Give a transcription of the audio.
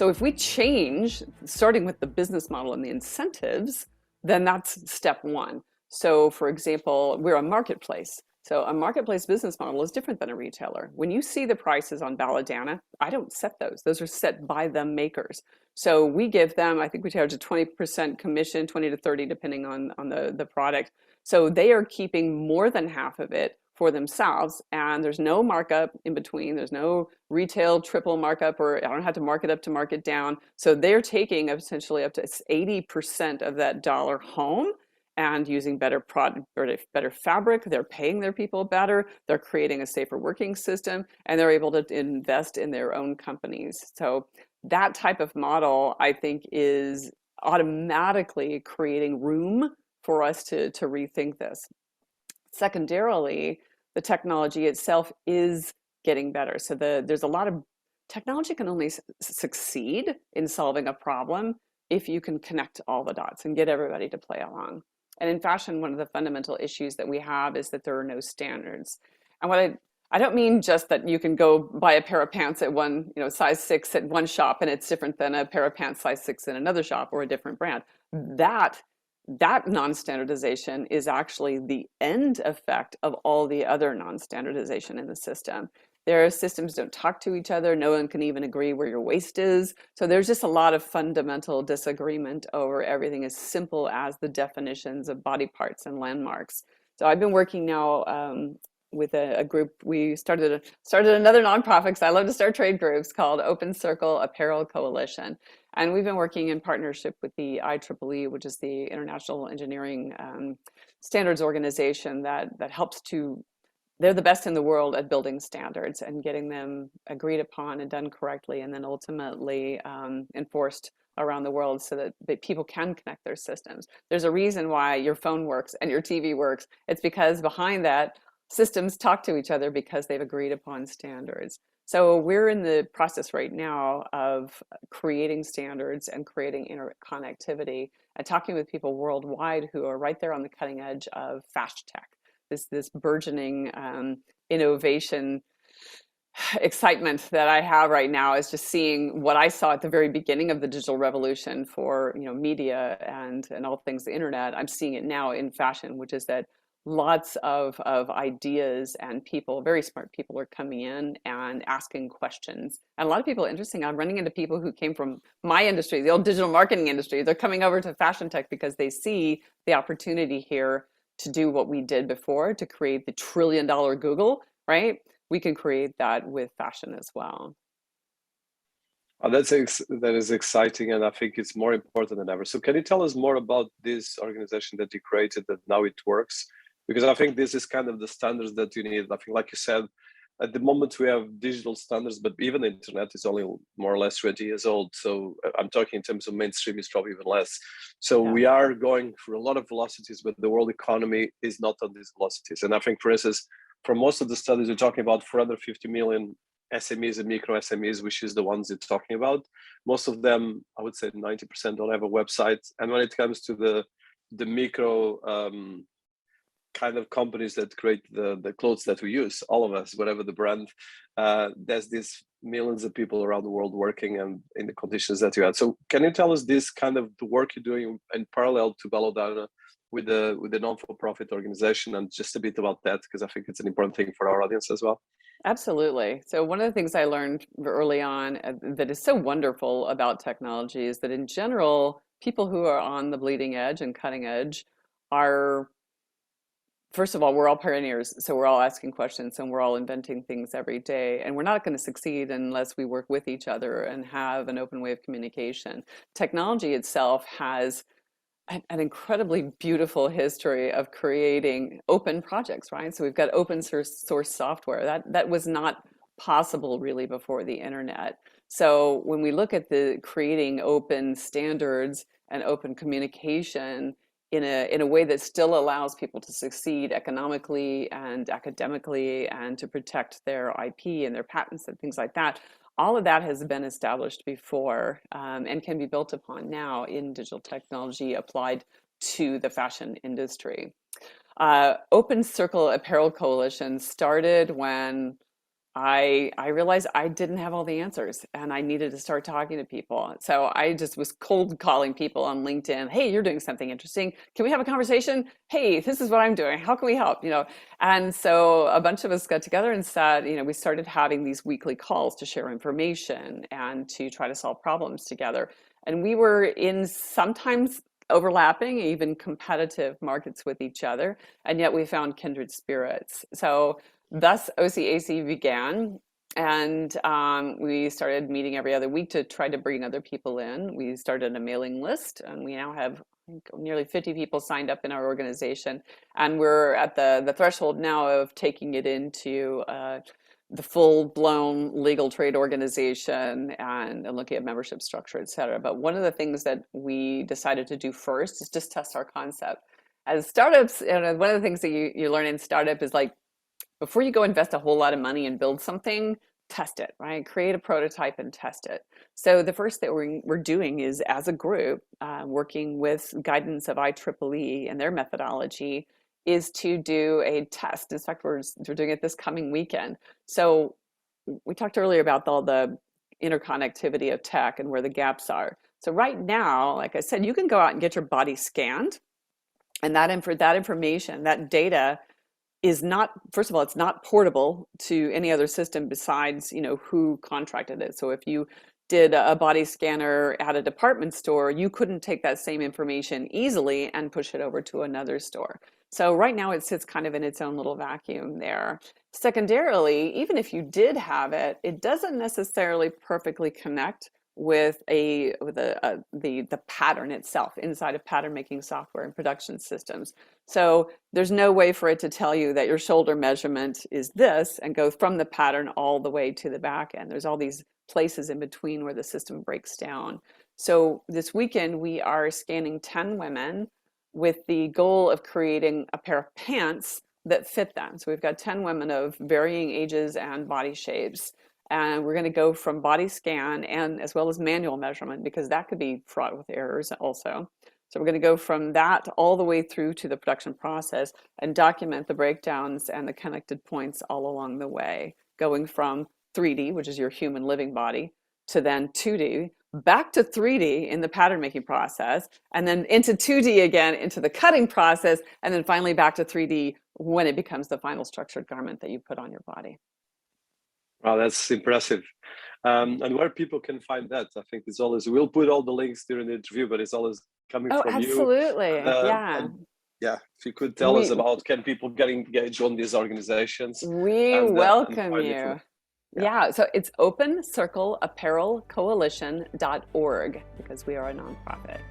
So if we change, starting with the business model and the incentives, then that's step one. So for example, we're a marketplace. So a marketplace business model is different than a retailer. When you see the prices on Balodana, I don't set those. Those are set by the makers. So we give them, I think we charge a 20% commission, 20 to 30, depending on the product. So they are keeping more than half of it for themselves, and there's no markup in between. There's no retail triple markup, or I don't have to mark it up to mark it down. So they're taking essentially up to 80% of that dollar home and using better product, better fabric. They're paying their people better. They're creating a safer working system, and they're able to invest in their own companies. So that type of model, I think, is automatically creating room for us to rethink this. Secondarily, the technology itself is getting better. So there's a lot of technology can only succeed in solving a problem if you can connect all the dots and get everybody to play along. And in fashion, one of the fundamental issues that we have is that there are no standards. And what I don't mean just that you can go buy a pair of pants at one, size 6 at one shop and it's different than a pair of pants size 6 in another shop or a different brand. That non-standardization is actually the end effect of all the other non-standardization in the system. Their systems don't talk to each other. No one can even agree where your waist is. So there's just a lot of fundamental disagreement over everything as simple as the definitions of body parts and landmarks. So I've been working now with a group. We started another nonprofit, because I love to start trade groups, called Open Circle Apparel Coalition. And we've been working in partnership with the IEEE, which is the International Engineering Standards Organization that helps to, they're the best in the world at building standards and getting them agreed upon and done correctly, and then ultimately enforced around the world so that people can connect their systems. There's a reason why your phone works and your TV works. It's because behind that, systems talk to each other because they've agreed upon standards. So we're in the process right now of creating standards and creating interconnectivity and talking with people worldwide who are right there on the cutting edge of fast tech, this burgeoning innovation excitement that I have right now is just seeing what I saw at the very beginning of the digital revolution for media and all things the internet. I'm seeing it now in fashion, which is that lots of ideas and people, very smart people, are coming in and asking questions. And a lot of people, interesting, I'm running into people who came from my industry, the old digital marketing industry. They're coming over to fashion tech because they see the opportunity here to do what we did before, to create the $1 trillion Google, right? We can create that with fashion as well. Oh, that is exciting, and I think it's more important than ever. So can you tell us more about this organization that you created, that now it works? Because I think this is kind of the standards that you need. I think, like you said, at the moment we have digital standards, but even the internet is only more or less 20 years old. So I'm talking in terms of mainstream, is probably even less. So we are going through a lot of velocities, but the world economy is not on these velocities. And I think, for instance, for most of the studies, we're talking about 450 million SMEs and micro SMEs, which is the ones you're talking about. Most of them, I would say 90%, don't have a website. And when it comes to the micro kind of companies that create the clothes that we use, all of us, whatever the brand, there's these millions of people around the world working and in the conditions that you had. So can you tell us this kind of the work you're doing in parallel to Balodana with the non-for-profit organization, and just a bit about that, because I think it's an important thing for our audience as well. Absolutely. So one of the things I learned early on that is so wonderful about technology is that in general, people who are on the bleeding edge and cutting edge are, first of all, we're all pioneers. So we're all asking questions and we're all inventing things every day. And we're not going to succeed unless we work with each other and have an open way of communication. Technology itself has an incredibly beautiful history of creating open projects, right? So we've got open source software. That was not possible really before the internet. So when we look at the creating open standards and open communication in a way that still allows people to succeed economically and academically and to protect their IP and their patents and things like that, all of that has been established before and can be built upon now in digital technology applied to the fashion industry. Open Circle Apparel Coalition started when I realized I didn't have all the answers and I needed to start talking to people. So I just was cold calling people on LinkedIn. Hey, you're doing something interesting. Can we have a conversation? Hey, this is what I'm doing. How can we help? And so a bunch of us got together and said, we started having these weekly calls to share information and to try to solve problems together. And we were in sometimes overlapping, even competitive markets with each other, and yet we found kindred spirits. So thus, OCAC began, and we started meeting every other week to try to bring other people in. We started a mailing list, and we now have, I think, nearly 50 people signed up in our organization, and we're at the threshold now of taking it into the full-blown legal trade organization and looking at membership structure, et cetera. But one of the things that we decided to do first is just test our concept. As startups, one of the things that you learn in startup is like, before you go invest a whole lot of money and build something, test it, right? Create a prototype and test it. So the first that we're doing is, as a group, working with guidance of IEEE and their methodology, is to do a test. In fact, we're doing it this coming weekend. So we talked earlier about all the interconnectivity of tech and where the gaps are. So right now, like I said, you can go out and get your body scanned, and that information, that data, is not, first of all, it's not portable to any other system besides, who contracted it. So if you did a body scanner at a department store, you couldn't take that same information easily and push it over to another store. So right now it sits kind of in its own little vacuum there. Secondarily, even if you did have it, it doesn't necessarily perfectly connect with the pattern itself inside of pattern making software and production systems. So there's no way for it to tell you that your shoulder measurement is this and go from the pattern all the way to the back end. There's all these places in between where the system breaks down. So this weekend we are scanning 10 women with the goal of creating a pair of pants that fit them. So we've got 10 women of varying ages and body shapes. And we're going to go from body scan and as well as manual measurement, because that could be fraught with errors also. So we're going to go from that all the way through to the production process and document the breakdowns and the connected points all along the way, going from 3D, which is your human living body, to then 2D, back to 3D in the pattern making process, and then into 2D again, into the cutting process, and then finally back to 3D when it becomes the final structured garment that you put on your body. Wow, that's impressive. And where people can find that, I think it's always, we'll put all the links during the interview, but it's always coming from absolutely. you. Yeah. And yeah, if you could tell us about, can people get engaged on these organizations? We welcome you. Yeah, so it's opencircleapparelcoalition.org, because we are a nonprofit.